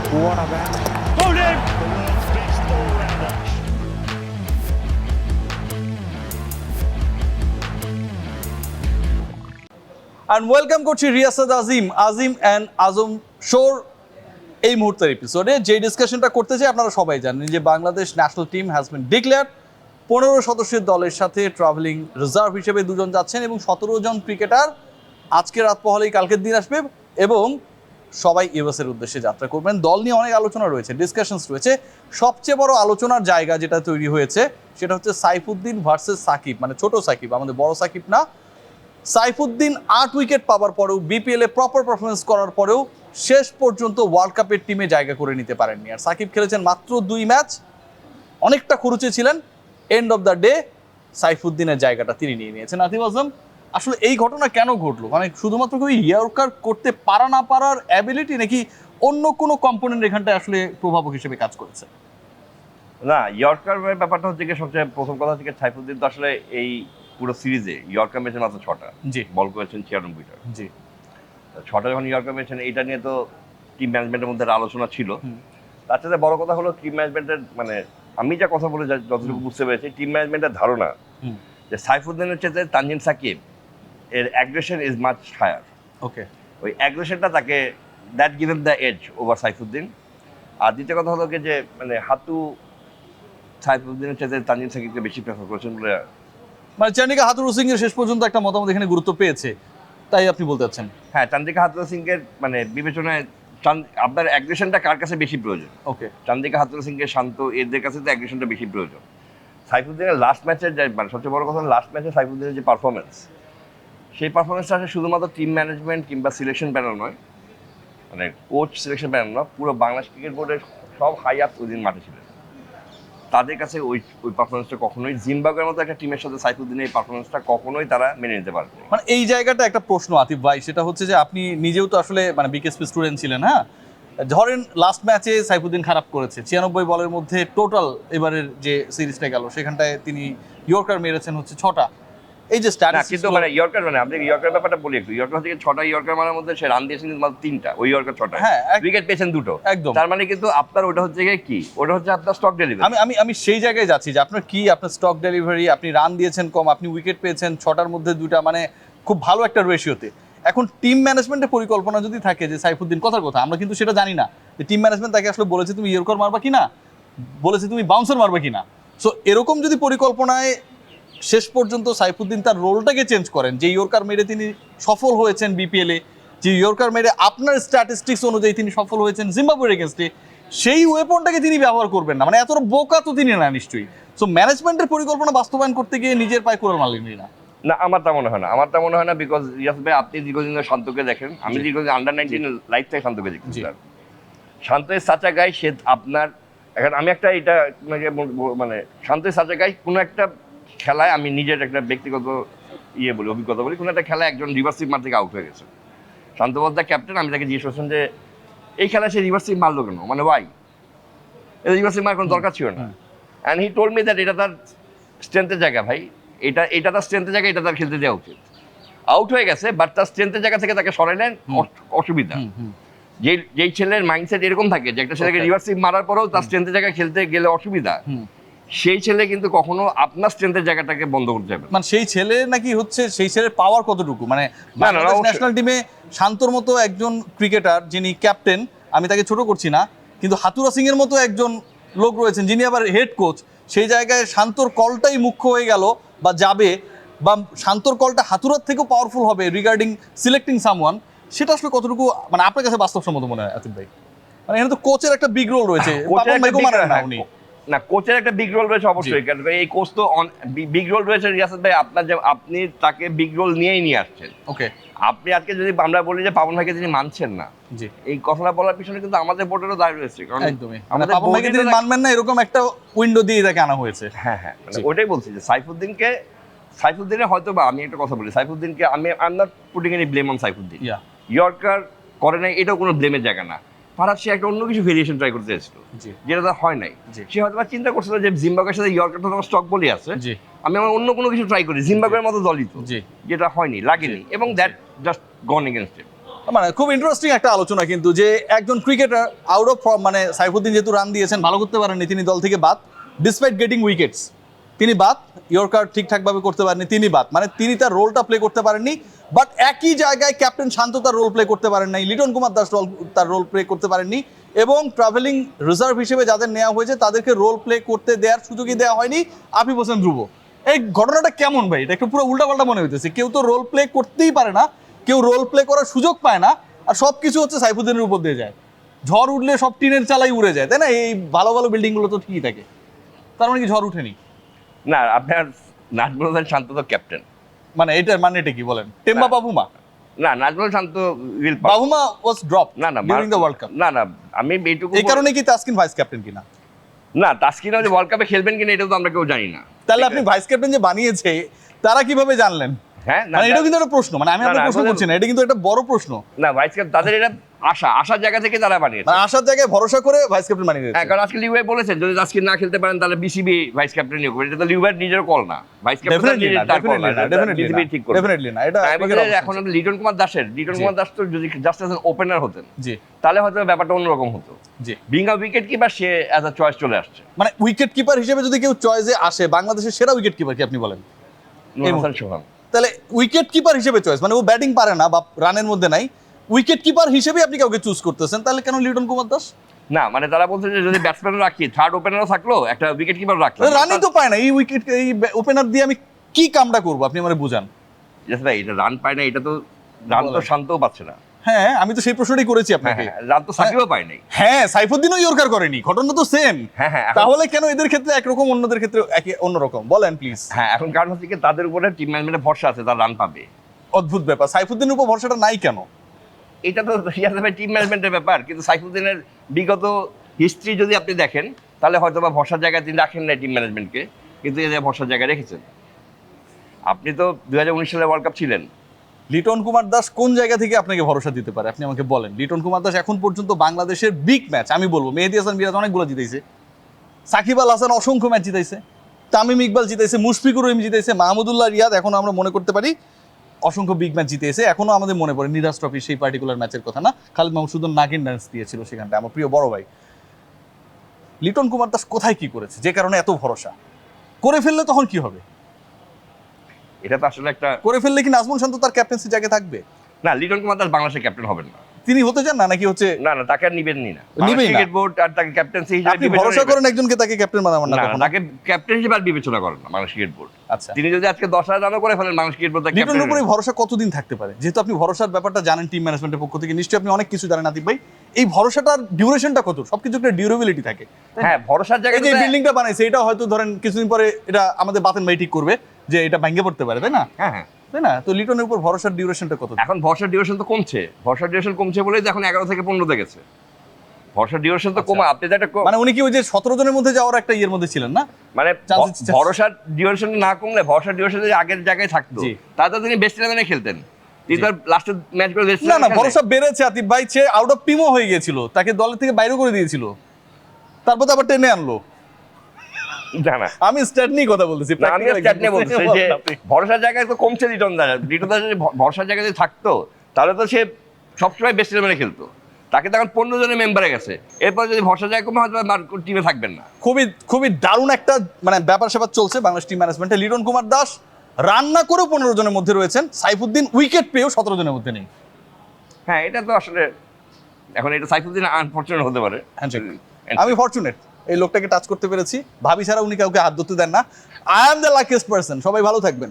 What a bat. Hold him! The world's best all-rounder. And welcome করছি রিয়াসাদ আজিম and আজম শোর এই মুহূর্তের এপিসোডে যে ডিসকাশনটা করতে চাই আপনারা সবাই জানেন যে Bangladesh national team has been declared 15 সদস্যের দলের সাথে ট্রাভেলিং রিজার্ভ হিসেবে দুজন যাচ্ছেন এবং 17 জন ক্রিকেটার আজকে রাত পহলেই কালকের দিন আসবে এবং সবাই ইউএসের উদ্দেশ্যে যাত্রা করবেন। দল নিয়ে অনেক আলোচনা রয়েছে, ডিসকাশনস রয়েছে। সবচেয়ে বড় আলোচনার জায়গা যেটা তৈরি হয়েছে সেটা হচ্ছে সাইফুদ্দিন ভার্সেস সাকিব, মানে ছোট সাকিব, আমাদের বড় সাকিব না। সাইফুদ্দিন 8 উইকেট পাওয়ার পরেও বিপিএল এ প্রপার পারফরমেন্স করার পরেও শেষ পর্যন্ত ওয়ার্ল্ড কাপের টিমে জায়গা করে নিতে পারেননি। আর সাকিব খেলেছেন মাত্র 2 ম্যাচ, অনেকটা খরচে ছিলেন। এন্ড অফ দ্য ডে সাইফুদ্দিনের জায়গাটা তিনি নিয়ে নিয়েছেন। আতিফ আজম, আসলে এই ঘটনা কেন ঘটলো? মানে শুধুমাত্র কি ইয়র্কার করতে পারা না পারার অ্যাবিলিটি, নাকি অন্য কোনো কম্পোনেন্ট এখানটায় আসলে প্রভাবক হিসেবে কাজ করেছে? না, ইয়র্কার ব্যাপারটা হচ্ছে কি, সবচেয়ে প্রথম কথা হচ্ছে সাইফুদ্দিন তো আসলে এই পুরো সিরিজে ইয়র্কার মেরেছেন মাত্র 6টা, জি, বল করেছেন 96টা, জি। 6টা যখন ইয়র্কার মেরেছেন, এইটা নিয়ে তো টিম ম্যানেজমেন্টের মধ্যে একটা আলোচনা ছিল। তার সাথে বড় কথা হলো টিম ম্যানেজমেন্টের, মানে আমি যা কথা বলে যতটুকু বুঝতে পেরেছি, টিম ম্যানেজমেন্টের ধারণা যে সাইফুদ্দিনের চেয়ে তানজিম সাকিব এর aggression is much higher. Okay, ওই অ্যাগ্রেশনটা তাকে that given the edge over Saifuddin. আর দ্বিতীয় কথা হলো যে মানে হাতু সাইফুদ্দিনের চেয়ে তানজিম সাকিবকে বেশি প্রেফার করেছেন বলে, মানে চান্ডিকা হাতুরু সিং এর শেষ পর্যন্ত একটা মতামত এখানে গুরুত্ব পেয়েছে, তাই আপনি বলতে চাচ্ছেন? হ্যাঁ, চান্দিকা হাতুরু সিংয়ের মানে বিবেচনায় আপনার অ্যাগ্রেশনটা কার কাছে বেশি প্রয়োজন? ওকে, চান্দিকা হাতুরু সিংয়ের শান্ত এদের কাছে তো অ্যাগ্রেশনটা বেশি প্রয়োজন। সাইফুদ্দিনের লাস্ট ম্যাচের যে মানে সবচেয়ে বড় কথা, লাস্ট ম্যাচে সাইফুদ্দিনের যে পারফরমেন্স, সেই পারফরমেন্সটা আসলে শুধুমাত্র টিম ম্যানেজমেন্ট কিংবা সিলেকশন প্যানেল নয়, মানে কোচ সিলেকশন প্যানেল নয়, পুরো বাংলাদেশ ক্রিকেট বোর্ডের সব হাই আপ ওই দিন মাঠে ছিলেন। তাদের কাছে ওই পারফরমেন্সটা কখনোই জিম্বাবুয়ের মতো একটা টিমের সাথে সাইফুদ্দিনের এই পারফরমেন্সটা কখনোই তারা মেনে নিতে পারবে। মানে এই জায়গাটা একটা প্রশ্ন আতিফ ভাই, সেটা হচ্ছে যে আপনি নিজেও তো আসলে মানে বিকেএসপি স্টুডেন্ট ছিলেন। হ্যাঁ, ধরেন লাস্ট ম্যাচে সাইফুদ্দিন খারাপ করেছে, 96 বলের মধ্যে টোটাল এবারের যে সিরিজটা গেল সেখানটায় তিনি ইয়র্কার মেরেছেন হচ্ছে 6টা। এই যে কিন্তু মানে ইয়র্কার, মানে আপনি ইয়র্কার ব্যাপারটা বলি একটু। ইয়র্কার থেকে 6টা ইয়র্কার মারার মধ্যে সে রান দিয়েছেন কিন্তু মাত্র 3টা, ওই ইয়র্কার 6টা, হ্যাঁ, উইকেট পেয়েছেন 2টো। একদম। তার মানে কিন্তু আপনার ওটা হচ্ছে কি, ওটা হচ্ছে আপনার স্টক ডেলিভারি। আমি সেই জায়গায় যাচ্ছি যে আপনার কি, আপনার স্টক ডেলিভারি, আপনি রান দিয়েছেন কম, আপনি উইকেট পেয়েছেন 6টার মধ্যে 2টা, মানে খুব ভালো একটা রেশিওতে। এখন টিম ম্যানেজমেন্টের পরিকল্পনা যদি থাকে যে সাইফুদ্দিন, কথার কথা আমরা কিন্তু সেটা জানি না যে টিম ম্যানেজমেন্ট তাকে আসলে বলেছে তুমি ইয়র্কার মারবা কিনা, বলেছে তুমি বাউন্সার মারবা কিনা। সো এরকম যদি পরিকল্পনায় শেষ পর্যন্ত সাইফুদ্দিন তার রোলটাকে চেঞ্জ করেন, যে ইয়র্কার মেরে তিনি সফল হয়েছেন বিপিএলে, যে ইয়র্কার মেরে আপনার স্ট্যাটিস্টিক্স অনুযায়ী তিনি সফল হয়েছেন জিম্বাবুয়ের এগেইনস্টে, সেই ওয়েপনটাকে তিনি ব্যবহার করবেন না, মানে এতটা বোকা তো তিনি না নিশ্চয়ই। সো ম্যানেজমেন্টের পরিকল্পনা বাস্তবায়ন করতে গিয়ে নিজের পায়ে কোড়াল মারলেন না? না, আমার তা মনে হয় না, আমার তা মনে হয় না। বিকজ রিয়াজ ভাই, আপনি দীর্ঘদিন ধরে শান্তকে দেখেন, আমি দীর্ঘদিন আন্ডার-19 লাইফ থেকে শান্তকে দেখি। শান্ত ইজ সাচ আ গাই, সে আপনার এখন আমি একটা এটা মানে শান্ত ইজ সাচ আ গাই, কোনো একটা খেলায় আমি নিজের একটা ব্যক্তিগত বলি, অভিজ্ঞতা বলি, কোনো একটা খেলায় একজন রিভার্সিভ মার থেকে আউট হয়ে গেছে। শান্ত বলতে ক্যাপ্টেন, আমি তাকে জিজ্ঞেস করছেন যে এই খেলায় সে রিভার্সিভ মারলো কেন, মানে ওয়াই, রিভার্সিভ মার কোনো দরকার ছিল না। And he told me that এটা তার স্ট্রেংথের জায়গা ভাই, এটা তার স্ট্রেংথের জায়গা, এটা তার খেলতে দেওয়া উচিত। আউট হয়ে গেছে, বাট তার স্ট্রেংথের জায়গা থেকে তাকে সরাইলেন, অসুবিধা। যেই ছেলের মাইন্ডসেট এরকম থাকে যে একটা ছেলেকে রিভার্সিভ মারার পরেও তার স্ট্রেংথের জায়গায় খেলতে গেলে অসুবিধা, সেই ছেলে কিন্তু কখনো আপনার স্ট্রেংথের জায়গাটাকে বন্ধ করতে যাবে। মানে সেই ছেলে নাকি হচ্ছে সেই ছেলের পাওয়ার কতটুকু, মানে ন্যাশনাল টিমে শান্তর মতো একজন ক্রিকেটার যিনি ক্যাপ্টেন, আমি তাকে ছোট করছি না, কিন্তু হাতুরা সিং এর মতো একজন লোক রয়েছেন যিনি আবার হেড কোচ, সেই জায়গায় শান্তর কলটাই মুখ্য হয়ে গেল বা যাবে, বা শান্তর কলটা হাতুরার থেকেও পাওয়ারফুল হবে রিগার্ডিং সিলেক্টিং সামওয়ান, সেটা আসলে কতটুকু মানে আপনার কাছে বাস্তবসম্মত মনে হয় আতিফ ভাই? মানে এখানে তো কোচের একটা বিগ রোল রয়েছে, না কোচের একটা বিগ রোল রয়েছে অবশ্যই, কারণ এই কোচ তো বিগ রোল রয়েছে। রিয়াসাত ভাই, আপনার যে আপনি তাকে বিগ রোল নিয়েই নিয়ে আসছেন। ওকে, আপনি আজকে যদি আমরা বলি যে পাবন ভাইকে তিনি মানছেন না, জি, এই কথাটা বলার পিছনে কিন্তু আমাদের বোর্ডেরও দায় রয়েছে, কারণ একদমই আমাদের পাবন ভাইকে তিনি মানবেন না এরকম একটা উইন্ডো দিয়ে তাকে আনা হয়েছে। হ্যাঁ, মানে ওটাই বলছি যে সাইফুদ্দিনের হয়তো বা আমি একটা কথা বলি, সাইফুদ্দিনকে আমি I am not putting any blame on Saifuddin. Yorker করে নাই, এটাও কোনো ব্লেমের জায়গা না। পারাত সে একটা অন্য কিছু ভেরিয়েশন ট্রাই করতে চেয়েছিল, যেটা তার হয় নাই। সে হয়তো চিন্তা করছিল যে জিম্বাবুয়ের সাথে ইয়র্কার তো আমার স্টক বলি আছে, আমি আমার অন্য কোনো কিছু ট্রাই করি, জিম্বাবুয়ের মতো দলই তো, যেটা হয়নি, লাগেনি, এবং দ্যাট জাস্ট গন এগেইনস্ট হিম। মানে খুব ইন্টারেস্টিং একটা আলোচনা কিন্তু, যে একজন ক্রিকেটার আউট অফ ফর্ম, মানে সাইফুদ্দিন যেহেতু রান দিয়েছেন, ভালো করতে পারেননি, তিনি দল থেকে বাদ, ডিসপাইট গেটিং উইকেটস তিনি বাদ, ইয়র্কার ঠিকঠাকভাবে করতে পারেননি তিনি বাদ, মানে তিনি তার রোলটা প্লে করতে পারেননি। বাট একই জায়গায় ক্যাপ্টেন শান্ত তার রোল প্লে করতে পারেন নাই, লিটন কুমার দাস তার রোল প্লে করতে পারেননি, এবং ট্রাভেলিং রিজার্ভ হিসেবে যাদের নেওয়া হয়েছে তাদেরকে রোল প্লে করতে দেওয়ার সুযোগই দেওয়া হয়নি আফিফ হোসেন ধ্রুব। এই ঘটনাটা কেমন ভাই? এটা একটু পুরো উল্টাপাল্টা মনে হইতেছে। কেউ তো রোল প্লে করতেই পারে না, কেউ রোল প্লে করার সুযোগ পায় না, আর সব কিছু হচ্ছে সাইফুদ্দিনের উপর দিয়ে যায়। ঝড় উঠলে সব টিনের চালাই উড়ে যায়, তাই না? এই ভালো ভালো বিল্ডিংগুলো তো ঠিকই থাকে, তার মানে কি ঝড় উঠেনি? না, আপনার নাজমুল হোসেন শান্ত তো ক্যাপ্টেন। মানে এটার মানে এটা কি বলেন? Temba Bavuma? না, নাজমুল হোসেন শান্ত বাবুমা ওয়াজ ড্রপ না না ডিউরিং দ্য ওয়ার্ল্ড কাপ। না না, আমি এইটুকু এই কারণে কি তাসকিন ভাইস ক্যাপ্টেন কিনা? না, তাসকিন যে ওয়ার্ল্ড কাপে খেলবেন কিনা এটা তো আমরা কেউ জানি না। তাহলে আপনি ভাইস ক্যাপ্টেন যে বানিয়েছে তারা কিভাবে জানলেন? হ্যাঁ, না, মানে এটাও কিন্তু একটা প্রশ্ন, মানে আমি আপনার প্রশ্ন আসলে- করছি না, এটা কিন্তু একটা বড় প্রশ্ন। না, ভাইস ক্যাপ্টেন তাদের এটা আশার জায়গা থেকে তারা বানিয়েছে। মানে আসার জায়গায় ভরসা করে ভাইস ক্যাপ্টেন বানিয়ে হ্যাঁ, দিয়েছে। কারণ আজকে লিউভাই বলেছেন যদি তাসকিন না খেলতে পারেন তাহলে বিসিবি ভাইস ক্যাপ্টেন নিয়োগ করবে। এটা তো লিউভাইয়ের নিজের কল না, ভাইস ক্যাপ্টেন ডেফিনেটলি না, বিসিবি ঠিক করবে। ডেফিনেটলি না, এটা আমি বলছি যে এখন লিটন কুমার দাস তো যদি জাস্ট অ্যাজ ওপেনার হতেন জি তাহলে হয়তো ব্যাপারটা অন্যরকম হতো। জি, বিং আ উইকেট কিপার সে অ্যাজ আ চয়েস চলে আসছে। মানে উইকেট কিপার হিসেবে যদি কেউ চয়েসে আসে, বাংলাদেশের সেরা উইকেট কিপার কি আপনি বলেন? নূর হাসান সোহান। তাহলে উইকেট কিপার হিসেবে চয়েস, মানে ও ব্যাটিং পারে না বা রানের মধ্যে নাই, উইকেট কিপার হিসেবে আপনি কাউকে চুজ করতেছেন, তাহলে কেন লিটন কুমার দাস? না, মানে তারা বলছে যে যদি ব্যাটসম্যানও রাখি, থার্ড ওপেনারও থাকলো, একটা উইকেট কিপার রাখলো, রানই তো পায় না, এই উইকেট এই ওপেনার দিয়ে আমি কি কামটা করবো আপনি আমারে বুঝান। Yes ভাই, এটা রান পায় না, এটা তো রান তো শান্তও পাচ্ছে না। হ্যাঁ, আমি তো সেই প্রশ্নটাই করেছি হ্যাঁ আপনাকে। হ্যাঁ, রান তো সাকিবও পায় নাই। হ্যাঁ, সাইফুদ্দিনও ইয়র্কার করেনি, ঘটনা তো সেম। হ্যাঁ হ্যাঁ, তাহলে কেন এদের ক্ষেত্রে একরকম অন্যদের ক্ষেত্রে অন্যরকম? বলেন প্লিজ। হ্যাঁ, এখন কারণ হচ্ছে কি তাদের উপরে টিম ম্যানেজমেন্টের ভরসা আছে, তার রান পাবে। অদ্ভুত ব্যাপার, সাইফুদ্দিনের উপর ভরসাটা নাই কেন? এটা তো ভাই টিম ম্যানেজমেন্টের ব্যাপার, কিন্তু সাইফুদ্দিনের বিগত হিস্ট্রি যদি আপনি দেখেন তাহলে হয়তো বা ভরসার জায়গায় তিনি রাখেন না টিম ম্যানেজমেন্টকে, কিন্তু এই যে ভরসার জায়গায় রেখেছেন। আপনি তো 2019 সালে ওয়ার্ল্ড কাপ ছিলেন। লিটন কুমার দাস কোন জায়গা থেকে আপনাকে ভরসা দিতে পারে আপনি আমাকে বলেন। লিটন কুমার দাস এখন পর্যন্ত বাংলাদেশের বিগ ম্যাচ, আমি বলবো মেহেদী হাসান মিরাজ অনেকগুলো জিতাইছে, সাকিব আল হাসান অসংখ্য ম্যাচ জিতাইছে, তামিম ইকবাল জিতাইছে, মুশফিকুর রহিম জিতাইছে, মাহমুদুল্লাহ রিয়াদ এখনো আমরা মনে করতে পারি অসংখ্য বিগ ম্যাচ জিতেছে। এখনো আমাদের মনে পড়ে নিরাজ ট্রফি সেই পার্টিকুলার ম্যাচের কথা, না খালিদ মাহমুদ শুধু নাগিন ডান্স দিয়েছিল সেখানটা, আমার প্রিয় বড় ভাই। লিটন কুমার দাস কোথায় কি করেছে যে কারণে এত ভরসা? করে ফেললে তখন কি হবে? এটা তো আসলে একটা করে ফেললে কি নাজমুল শান্ত তার ক্যাপ্টেন্সি জায়গায় থাকবে? না, লিটন কুমার দাস বাংলাদেশের ক্যাপ্টেন হবেন না। তিনি হতে চান না নাকি হচ্ছে না না, তাকে আর নিবেনই না। নিবেই না। ক্রিকেট বোর্ড আর তাকে ক্যাপ্টেন্সি হিসেবে আপনি ভরসা করেন একজনকে তাকে ক্যাপ্টেন বানাবেন না না, কখনো? তাকে ক্যাপ্টেন হিসেবে আর বিবেচনা করেন না বাংলাদেশ ক্রিকেট বোর্ড। আচ্ছা, তিনি যদি আজকে 10,000 রানও করে ফেলেন বাংলাদেশ ক্রিকেট বোর্ড তাকে লিটনের উপরে ক্যাপ্টেন। ভরসা কতদিন থাকতে পারে? যেহেতু আপনি ভরসার ব্যাপারটা জানেন টিম ম্যানেজমেন্টের পক্ষ থেকে, নিশ্চয়ই আপনি অনেক কিছু জানেন আতিফ ভাই। এই ভরসাটার ডিউরেশনটা কত? সবকিছু একটা ডিউরেবিলিটি থাকে। হ্যাঁ, ভরসার এই জায়গায় যে বিল্ডিংটা বানাইছে এটা হয়তো ধরেন কিছুদিন পরে এটা আমাদের বাতেন ভাই ঠিক করবে যে এটা ভেঙে পড়তে পারে, তাই না? হ্যাঁ হ্যাঁ, তাই না? তো লিটনের উপর ভরসার ডিউরেশনটা কত? এখন ভরসার ডিউরেশন তো কমছে, ভরসার ডিউরেশন কমছে বলেই তো এখন 11 থেকে 15 গেছে। ভরসার ডিউরেশন তো কমা, আপনি তো একটা মানে উনি কি ওই যে 17 জনের মধ্যে যাওয়ার একটা ইয়ের মধ্যে ছিলেন না? মানে Chances- ভরসার ডিউরেশন না কমলে, ভরসার ডিউরেশন যদি আগের জায়গায় থাকতো জি। তাহলে তো তিনি বেস্ট ইলেভেনে খেলতেন। তিনি তো লাস্টের ম্যাচগুলো বেস্ট না না, ভরসা বেড়েছে আতিফ ভাই, সে আউট অফ টিমও হয়ে গিয়েছিল, তাকে দলের থেকে বাইরে করে দিয়েছিল, তারপর তো আবার টেনে আনলো। না না, আমি স্ট্যাট নিয়ে কথা বলতেছি, না, আমি practical স্ট্যাট নিয়ে example বলতেছি যে আপনি। ভরসার জায়গায় তো কমছে লিটন দাস। লিটন দাস যদি ভরসার জায়গায় যদি থাকতো তাহলে তো সে সবসময় বেস্ট ইলেভেনে খেলতো। তাকে তো এখন 15 জনের মেম্বারে গেছে, এরপর যদি ভরসার জায়গায় কমে হয়তো টিমে থাকবেন না। খুবই খুবই দারুণ একটা মানে ব্যাপার স্যাপার চলছে বাংলাদেশ টিম ম্যানেজমেন্টে। লিটন কুমার দাস রান্না করেও 15 জনের মধ্যে রয়েছেন, সাইফুদ্দিন উইকেট পেয়েও 17 জনের মধ্যে নেই। হ্যাঁ, এটা তো আসলে এখন এটা সাইফুদ্দিন আনফরচুনেট হতে পারে। আমি ফরচুনেট এই লোকটাকে টাচ করতে পেরেছি, ভাবি ছাড়া উনি কাউকে হাত ধরতে দেন না। I am the luckiest person. সবাই ভালো থাকবেন।